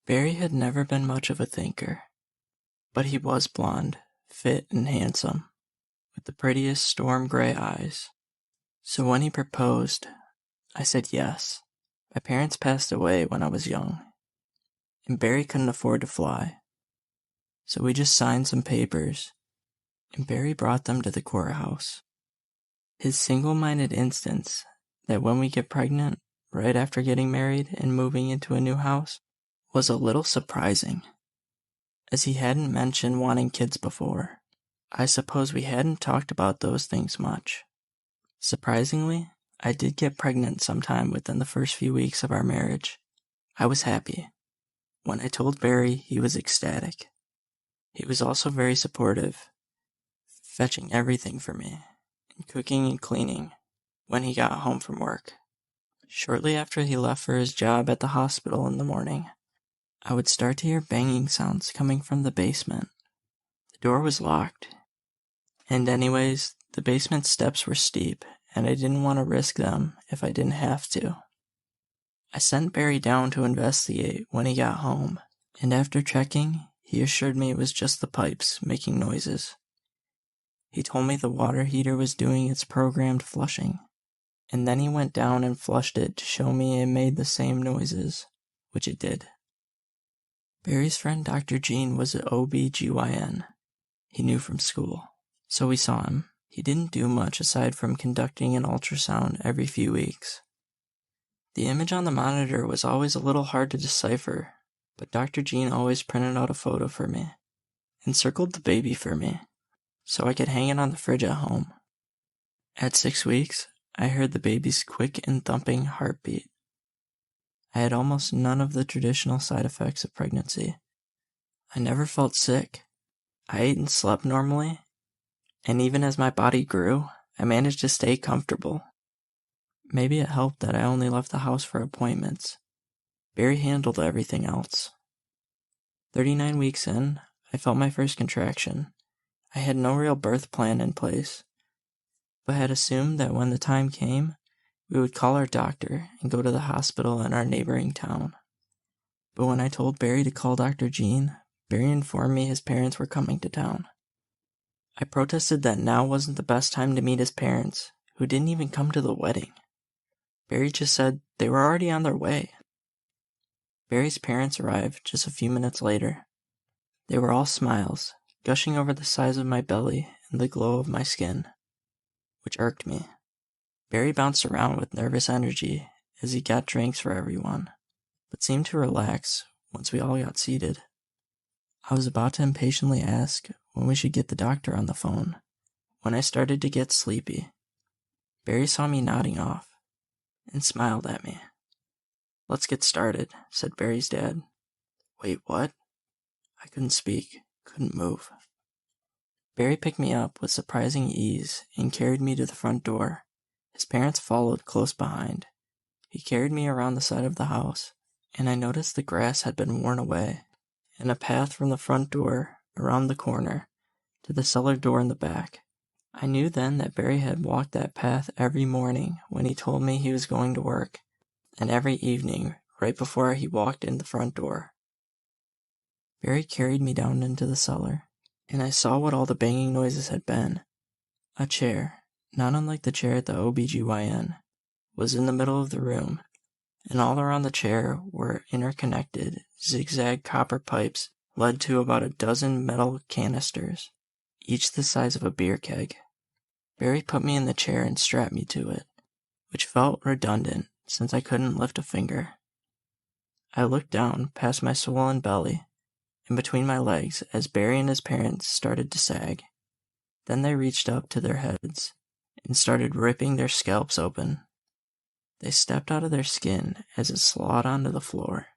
Barry had never been much of a thinker, but he was blonde, fit, and handsome, with the prettiest storm gray eyes. So when he proposed, I said yes. My parents passed away when I was young, and Barry couldn't afford to fly. So we just signed some papers, and Barry brought them to the courthouse. His single-minded instance that when we get pregnant, right after getting married and moving into a new house, was a little surprising, as he hadn't mentioned wanting kids before. I suppose we hadn't talked about those things much. Surprisingly, I did get pregnant sometime within the first few weeks of our marriage. I was happy. When I told Barry, he was ecstatic. He was also very supportive, fetching everything for me, and cooking and cleaning when he got home from work. Shortly after he left for his job at the hospital in the morning, I would start to hear banging sounds coming from the basement. The door was locked, and anyways, the basement steps were steep, and I didn't want to risk them if I didn't have to. I sent Barry down to investigate when he got home, and after checking, he assured me it was just the pipes making noises. He told me the water heater was doing its programmed flushing, and then he went down and flushed it to show me it made the same noises, which it did. Barry's friend Dr. Jean was an OB-GYN he knew from school, so we saw him. He didn't do much aside from conducting an ultrasound every few weeks. The image on the monitor was always a little hard to decipher, but Dr. Jean always printed out a photo for me and circled the baby for me so I could hang it on the fridge at home. At 6 weeks, I heard the baby's quick and thumping heartbeat. I had almost none of the traditional side effects of pregnancy. I never felt sick. I ate and slept normally, and even as my body grew, I managed to stay comfortable. Maybe it helped that I only left the house for appointments. Barry handled everything else. 39 weeks in, I felt my first contraction. I had no real birth plan in place, but had assumed that when the time came, we would call our doctor and go to the hospital in our neighboring town. But when I told Barry to call Dr. Jean, Barry informed me his parents were coming to town. I protested that now wasn't the best time to meet his parents, who didn't even come to the wedding. Barry just said they were already on their way. Barry's parents arrived just a few minutes later. They were all smiles, gushing over the size of my belly and the glow of my skin, which irked me. Barry bounced around with nervous energy as he got drinks for everyone, but seemed to relax once we all got seated. I was about to impatiently ask when we should get the doctor on the phone, when I started to get sleepy. Barry saw me nodding off and smiled at me. "Let's get started," said Barry's dad. "Wait, what?" I couldn't speak, couldn't move. Barry picked me up with surprising ease and carried me to the front door. His parents followed close behind. He carried me around the side of the house, and I noticed the grass had been worn away, and a path from the front door around the corner to the cellar door in the back. I knew then that Barry had walked that path every morning when he told me he was going to work, and every evening right before he walked in the front door. Barry carried me down into the cellar, and I saw what all the banging noises had been. A chair, not unlike the chair at the OB-GYN, was in the middle of the room, and all around the chair were interconnected, zigzag copper pipes led to about a dozen metal canisters, each the size of a beer keg. Barry put me in the chair and strapped me to it, which felt redundant since I couldn't lift a finger. I looked down past my swollen belly and between my legs as Barry and his parents started to sag. Then they reached up to their heads and started ripping their scalps open. They stepped out of their skin as it slid onto the floor,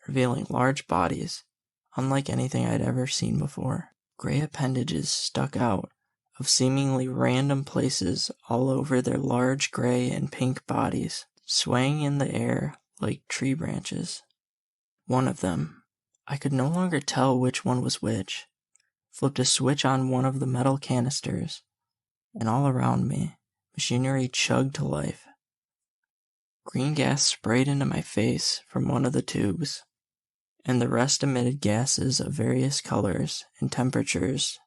revealing large bodies, unlike anything I'd ever seen before. Gray appendages stuck out of seemingly random places all over their large gray and pink bodies, swaying in the air like tree branches. One of them, I could no longer tell which one was which, flipped a switch on one of the metal canisters, and all around me, machinery chugged to life. Green gas sprayed into my face from one of the tubes. and the rest emitted gases of various colors and temperatures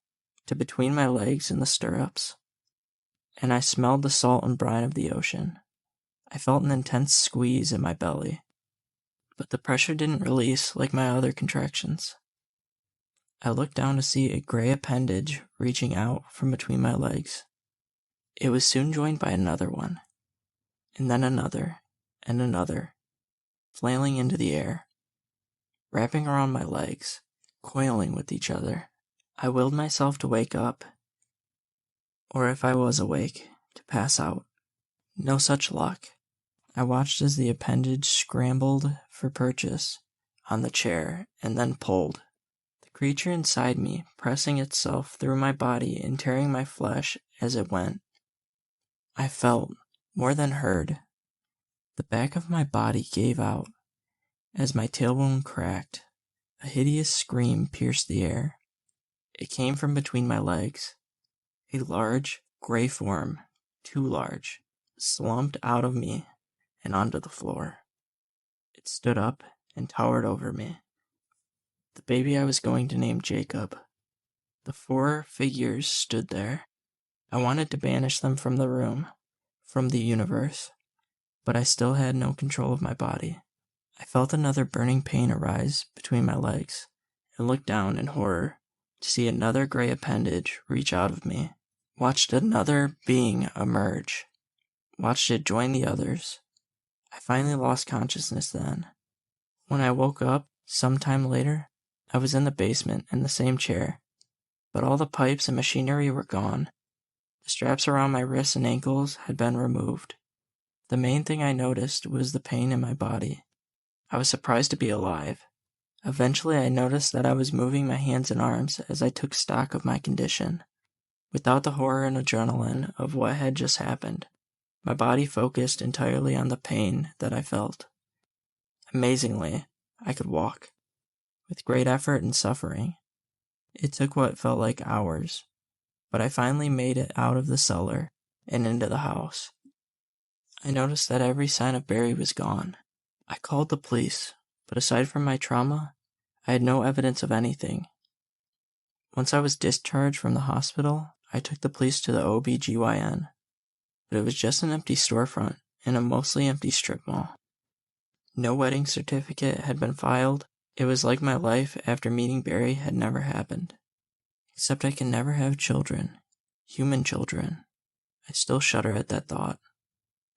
to between my legs and the stirrups. And I smelled the salt and brine of the ocean. I felt an intense squeeze in my belly, but the pressure didn't release like my other contractions. I looked down to see a gray appendage reaching out from between my legs. It was soon joined by another one, and then another, and another, flailing into the air, wrapping around my legs, coiling with each other. I willed myself to wake up, or if I was awake, to pass out. No such luck. I watched as the appendage scrambled for purchase on the chair and then pulled. The creature inside me pressing itself through my body and tearing my flesh as it went. I felt, more than heard. The back of my body gave out as my tailbone cracked. A hideous scream pierced the air. It came from between my legs. A large, gray form, too large, slumped out of me and onto the floor. It stood up and towered over me. The baby I was going to name Jacob. The 4 figures stood there. I wanted to banish them from the room, from the universe, but I still had no control of my body. I felt another burning pain arise between my legs and looked down in horror to see another gray appendage reach out of me. Watched another being emerge. Watched it join the others. I finally lost consciousness then. When I woke up, some time later, I was in the basement in the same chair, but all the pipes and machinery were gone. The straps around my wrists and ankles had been removed. The main thing I noticed was the pain in my body. I was surprised to be alive. Eventually, I noticed that I was moving my hands and arms as I took stock of my condition. Without the horror and adrenaline of what had just happened, my body focused entirely on the pain that I felt. Amazingly, I could walk. With great effort and suffering. It took what felt like hours, but I finally made it out of the cellar and into the house. I noticed that every sign of Barry was gone. I called the police, but aside from my trauma, I had no evidence of anything. Once I was discharged from the hospital, I took the police to the OBGYN, but it was just an empty storefront in a mostly empty strip mall. No wedding certificate had been filed. It was like my life after meeting Barry had never happened. Except I can never have children. Human children. I still shudder at that thought.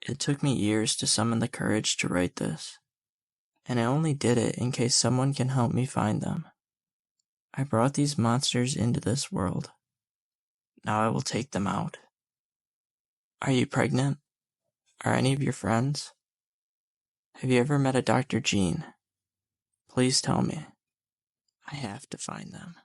It took me years to summon the courage to write this. And I only did it in case someone can help me find them. I brought these monsters into this world. Now I will take them out. Are you pregnant? Are any of your friends? Have you ever met a Dr. Jean? Please tell me. I have to find them.